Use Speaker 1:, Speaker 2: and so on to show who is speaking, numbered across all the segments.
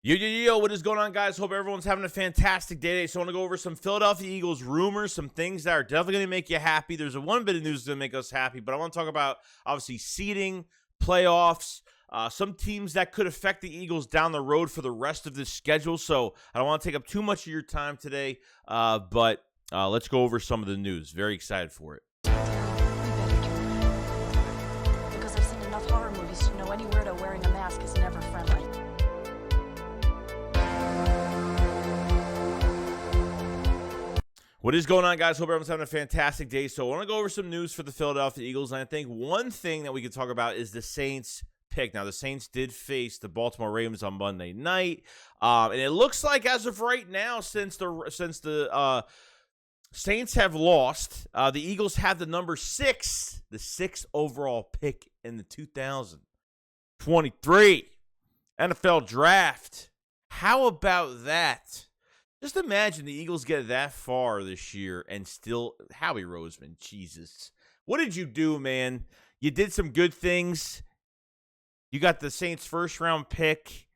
Speaker 1: Yo, what is going on, guys? Hope everyone's having a fantastic day today. So I want to go over some Philadelphia Eagles rumors, some things that are definitely going to make you happy. There's one bit of news that's going to make us happy, but I want to talk about, obviously, seeding, playoffs, some teams that could affect the Eagles down the road for the rest of this schedule. So I don't want to take up too much of your time today, but let's go over some of the news. Very excited for it.
Speaker 2: Because I've seen enough horror movies to know any weirdo wearing a mask is never friendly.
Speaker 1: What is going on, guys? Hope everyone's having a fantastic day. So I want to go over some news for the Philadelphia Eagles, and I think one thing that we could talk about is the Saints pick. Now, the Saints did face the Baltimore Ravens on Monday night, and it looks like as of right now, since the Saints have lost, the Eagles have the number 6, the 6th overall pick in the 2023 NFL Draft. How about that? Just imagine the Eagles get that far this year and still, Howie Roseman, Jesus. What did you do, man? You did some good things. You got the Saints' first-round pick,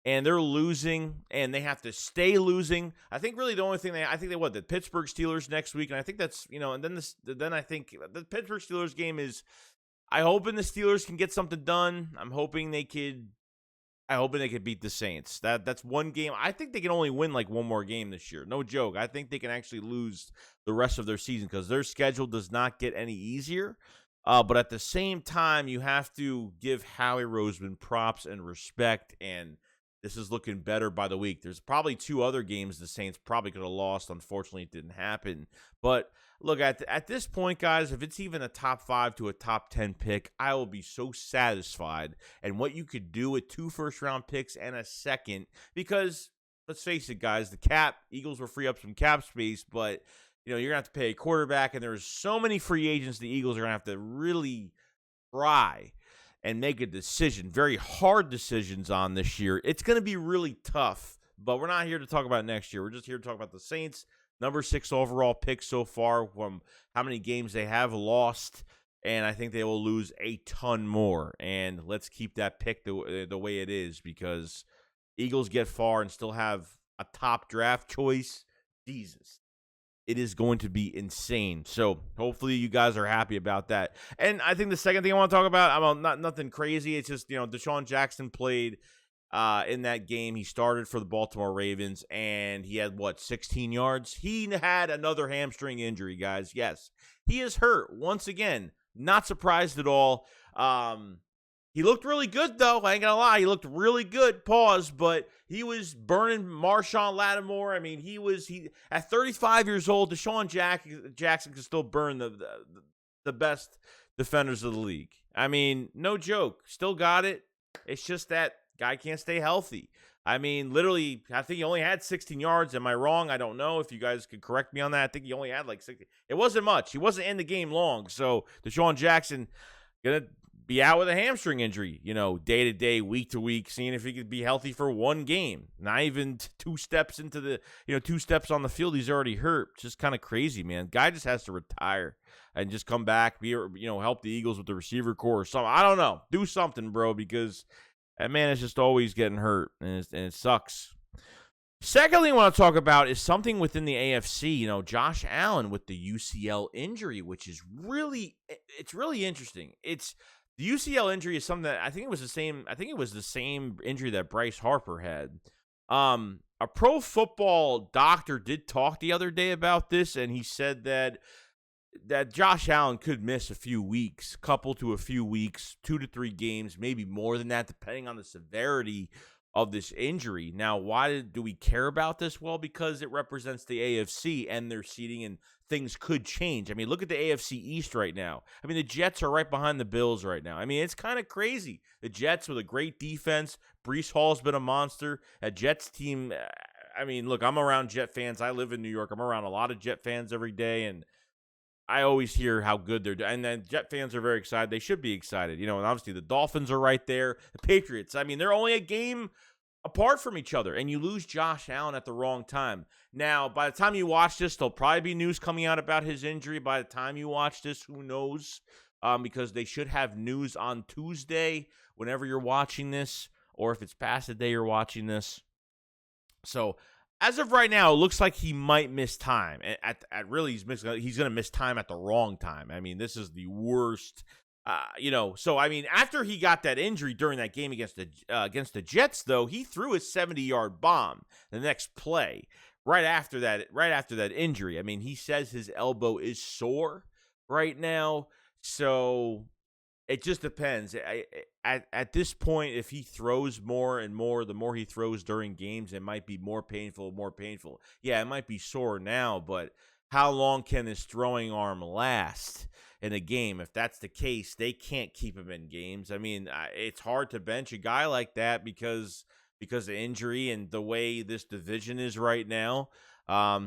Speaker 1: and they're losing, and they have to stay losing. I think really the only thing the Pittsburgh Steelers next week, and I think that's, and then I think the Pittsburgh Steelers game is, I'm hoping the Steelers can get something done. I'm hoping they could beat the Saints. That's one game. I think they can only win like one more game this year. No joke. I think they can actually lose the rest of their season because their schedule does not get any easier. But at the same time, you have to give Howie Roseman props and respect, and this is looking better by the week. There's probably 2 other games the Saints probably could have lost. Unfortunately, it didn't happen. But look, at this point, guys, if it's even a top 5 to a top 10 pick, I will be so satisfied. And what you could do with 2 first-round picks and a second, because let's face it, guys, the Eagles will free up some cap space, but you're going to have to pay a quarterback, and there's so many free agents the Eagles are going to have to really try and make a decision, very hard decisions on this year. It's going to be really tough, but we're not here to talk about next year. We're just here to talk about the Saints, number 6 overall pick so far from how many games they have lost, and I think they will lose a ton more. And let's keep that pick the way it is, because Eagles get far and still have a top draft choice. Jesus. It is going to be insane. So hopefully you guys are happy about that. And I think the second thing I want to talk about, nothing crazy. It's just, DeSean Jackson played in that game. He started for the Baltimore Ravens, and he had, 16 yards? He had another hamstring injury, guys. Yes, he is hurt once again. Not surprised at all. He looked really good, though. I ain't going to lie. He looked really good. Pause. But he was burning Marshawn Lattimore. I mean, he at 35 years old, DeSean Jackson can still burn the best defenders of the league. I mean, no joke. Still got it. It's just that guy can't stay healthy. I mean, literally, I think he only had 16 yards. Am I wrong? I don't know. If you guys could correct me on that. I think he only had 60. It wasn't much. He wasn't in the game long. So DeSean Jackson going to be out with a hamstring injury, day to day, week to week, seeing if he could be healthy for one game. Not even 2 steps into 2 steps on the field, he's already hurt. Just kind of crazy, man. Guy just has to retire and just come back, help the Eagles with the receiver core or something. I don't know. Do something, bro, because that man is just always getting hurt, and it sucks. Secondly, I want to talk about is something within the AFC. Josh Allen with the UCL injury, which is really interesting. The UCL injury is something that I think it was the same injury that Bryce Harper had. A pro football doctor did talk the other day about this, and he said that Josh Allen could miss a few weeks, couple to a few weeks, 2 to 3 games, maybe more than that, depending on the severity of this injury. Now, why do we care about this? Well, because it represents the AFC and their seeding, and things could change. I mean, look at the AFC East right now. I mean, the Jets are right behind the Bills right now. I mean, it's kind of crazy. The Jets with a great defense. Breece Hall's been a monster. A Jets team, I mean, look, I'm around Jet fans. I live in New York. I'm around a lot of Jet fans every day, and I always hear how good they're doing. And then Jet fans are very excited. They should be excited. And obviously the Dolphins are right there. The Patriots, I mean, they're only a game apart from each other, and you lose Josh Allen at the wrong time. Now, by the time you watch this, there'll probably be news coming out about his injury. By the time you watch this, who knows? Because they should have news on Tuesday whenever you're watching this, or if it's past the day you're watching this. So as of right now, it looks like he might miss time. Really, he's going to miss time at the wrong time. I mean, this is the worst. So I mean, after he got that injury during that game against the Jets, though, he threw a 70-yard bomb the next play right after that injury. I mean, he says his elbow is sore right now, so it just depends. At this point, if he throws more and more, the more he throws during games, it might be more painful. Yeah, it might be sore now, but how long can his throwing arm last in a game? If that's the case, they can't keep him in games. I mean, it's hard to bench a guy like that because of injury and the way this division is right now.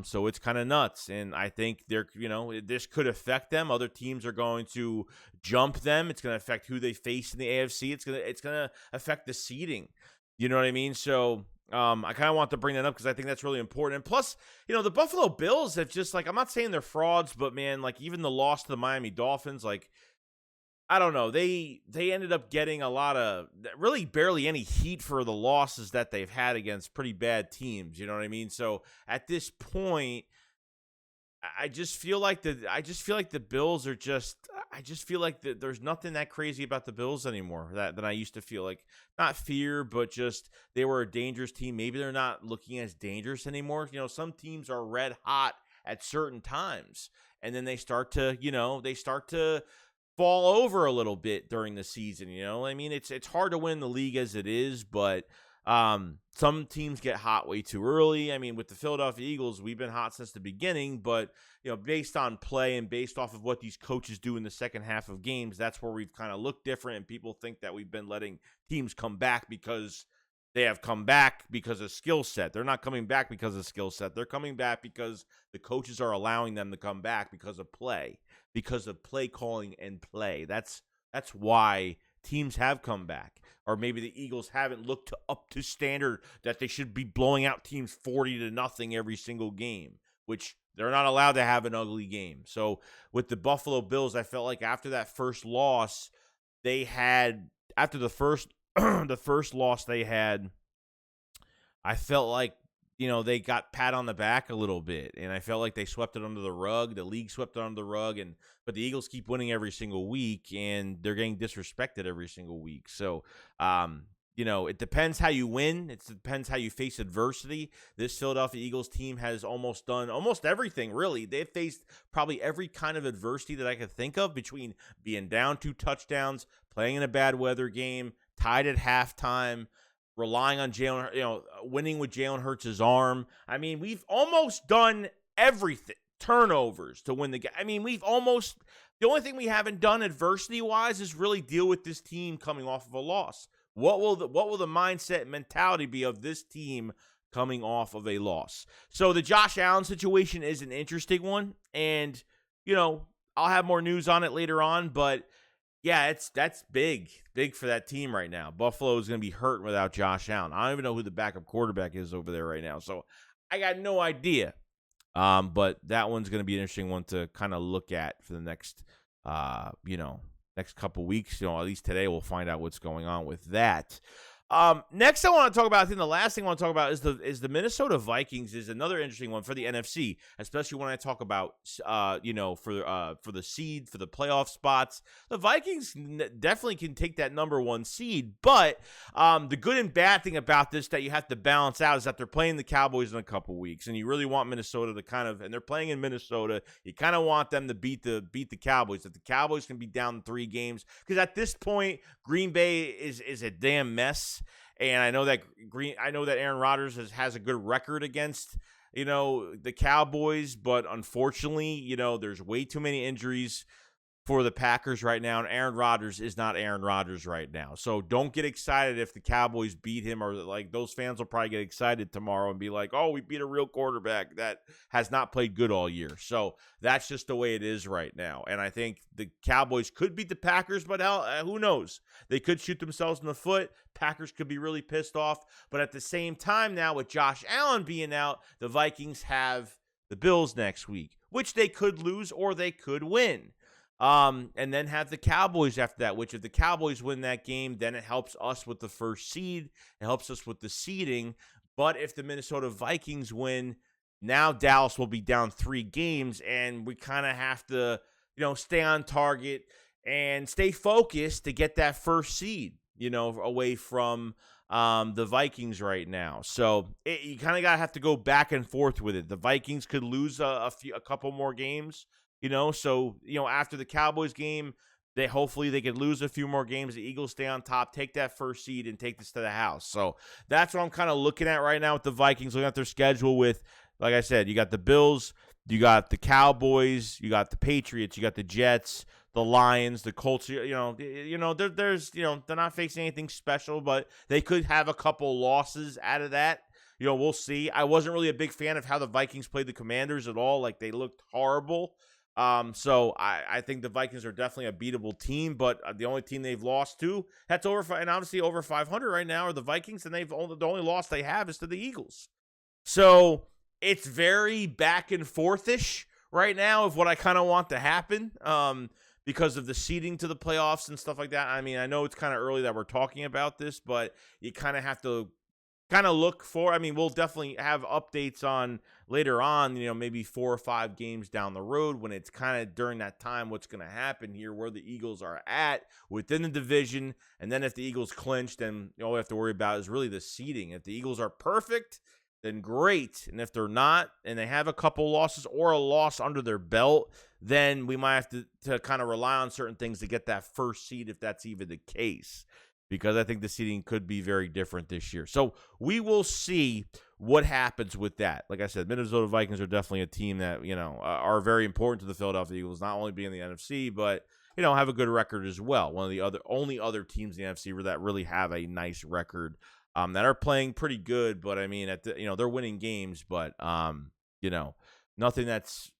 Speaker 1: So it's kind of nuts, and I think this could affect them. Other teams are going to jump them. It's going to affect who they face in the AFC. It's gonna affect the seeding. You know what I mean? So I kind of want to bring that up because I think that's really important. And plus, the Buffalo Bills have just I'm not saying they're frauds, but man, even the loss to the Miami Dolphins, I don't know. They ended up getting a lot of really barely any heat for the losses that they've had against pretty bad teams. You know what I mean? So at this point, I just feel like the Bills are just. I just feel like there's nothing that crazy about the Bills anymore than I used to feel. Not fear, but just they were a dangerous team. Maybe they're not looking as dangerous anymore. Some teams are red hot at certain times, and then they start to fall over a little bit during the season. I mean, it's hard to win the league as it is, but some teams get hot way too early. I mean, with the Philadelphia Eagles, we've been hot since the beginning, but based on play and based off of what these coaches do in the second half of games, that's where we've kind of looked different, and people think that we've been letting teams come back because they have come back because of skill set. They're not coming back because of skill set. They're coming back because the coaches are allowing them to come back because of play calling and play. That's why teams have come back. Or maybe the Eagles haven't looked up to standard that they should be blowing out teams 40-0 every single game, which they're not allowed to have an ugly game. So with the Buffalo Bills, I felt like after that first loss, after the first loss they had, I felt like they got pat on the back a little bit, and I felt like they swept it under the rug. The league swept it under the rug, but the Eagles keep winning every single week, and they're getting disrespected every single week. So, it depends how you win. It depends how you face adversity. This Philadelphia Eagles team has almost done almost everything, really. They've faced probably every kind of adversity that I could think of, between being down 2 touchdowns, playing in a bad weather game, tied at halftime, relying on Jalen, winning with Jalen Hurts' arm. I mean, we've almost done everything. Turnovers to win the game. I mean, the only thing we haven't done adversity-wise is really deal with this team coming off of a loss. What will the mindset and mentality be of this team coming off of a loss? So the Josh Allen situation is an interesting one, and I'll have more news on it later on, but yeah, that's big for that team right now. Buffalo is going to be hurt without Josh Allen. I don't even know who the backup quarterback is over there right now, so I got no idea. But that one's going to be an interesting one to kind of look at for the next, next couple weeks. At least today we'll find out what's going on with that. Next I want to talk about, I think the last thing I want to talk about is the Minnesota Vikings is another interesting one for the NFC, especially when I talk about, for the seed, for the playoff spots. The Vikings definitely can take that number 1 seed, but the good and bad thing about this that you have to balance out is that they're playing the Cowboys in a couple weeks, and you really want Minnesota to and they're playing in Minnesota, you kind of want them to beat the Cowboys. If the Cowboys can be down 3 games, because at this point, Green Bay is a damn mess. And I know that Aaron Rodgers has a good record against, the Cowboys, but unfortunately, there's way too many injuries for the Packers right now, and Aaron Rodgers is not Aaron Rodgers right now. So don't get excited if the Cowboys beat him, or those fans will probably get excited tomorrow and be like, oh, we beat a real quarterback that has not played good all year. So that's just the way it is right now. And I think the Cowboys could beat the Packers, but who knows? They could shoot themselves in the foot. Packers could be really pissed off. But at the same time now, with Josh Allen being out, the Vikings have the Bills next week, which they could lose or they could win. And then have the Cowboys after that, which if the Cowboys win that game, then it helps us with the first seed. It helps us with the seeding. But if the Minnesota Vikings win, now Dallas will be down 3 games, and we kind of have to, stay on target and stay focused to get that first seed, away from the Vikings right now. So you kind of got to have to go back and forth with it. The Vikings could lose a couple more games, so, after the Cowboys game, hopefully they could lose a few more games. The Eagles stay on top, take that first seed, and take this to the house. So that's what I'm kind of looking at right now with the Vikings, looking at their schedule with, like I said, you got the Bills, you got the Cowboys, you got the Patriots, you got the Jets, the Lions, the Colts. They're not facing anything special, but they could have a couple losses out of that. We'll see. I wasn't really a big fan of how the Vikings played the Commanders at all. Like, they looked horrible. So I think the Vikings are definitely a beatable team, but the only team they've lost to that's obviously over 500 right now are the Vikings, and the only loss they have is to the Eagles. So it's very back and forth-ish right now of what I kind of want to happen, because of the seeding to the playoffs and stuff like that. I mean, I know it's kind of early that we're talking about this, but you kind of have to kind of look for, we'll definitely have updates on later on, maybe 4 or 5 games down the road when it's kind of during that time what's going to happen here, where the Eagles are at within the division. And then if the Eagles clinch, then all we have to worry about is really the seeding. If the Eagles are perfect, then great. And if they're not, and they have a couple losses or a loss under their belt, then we might have to kind of rely on certain things to get that first seed, if that's even the case, because I think the seeding could be very different this year. So we will see what happens with that. Like I said, Minnesota Vikings are definitely a team that, are very important to the Philadelphia Eagles, not only being in the NFC, but, have a good record as well. One of the only other teams in the NFC that really have a nice record, that are playing pretty good. But they're winning games, but, nothing that's,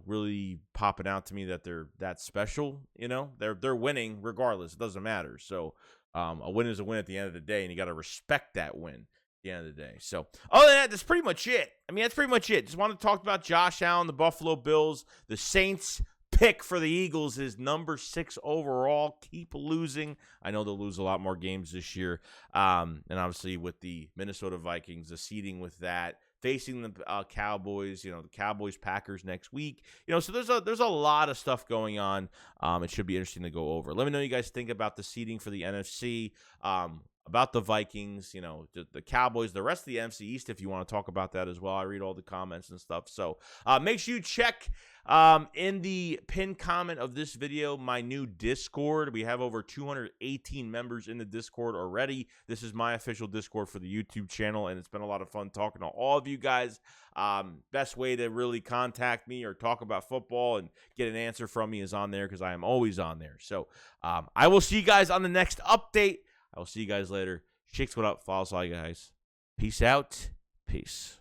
Speaker 1: really popping out to me that they're that special. They're winning regardless. It doesn't matter. So, a win is a win at the end of the day, and you got to respect that win at the end of the day. So, other than that, that's pretty much it. That's pretty much it. Just wanted to talk about Josh Allen, the Buffalo Bills. The Saints pick for the Eagles is number 6 overall. Keep losing. I know they'll lose a lot more games this year. And obviously with the Minnesota Vikings, the seeding with that, facing the Cowboys, the Cowboys Packers next week, so there's a lot of stuff going on. It should be interesting to go over. Let me know what you guys think about the seeding for the NFC, about the Vikings, the Cowboys, the rest of the NFC East, if you want to talk about that as well. I read all the comments and stuff. So make sure you check in the pinned comment of this video my new Discord. We have over 218 members in the Discord already. This is my official Discord for the YouTube channel, and it's been a lot of fun talking to all of you guys. Best way to really contact me or talk about football and get an answer from me is on there, because I am always on there. So I will see you guys on the next update. I will see you guys later. SHAKESQUAD up. Follow us all, guys. Peace out. Peace.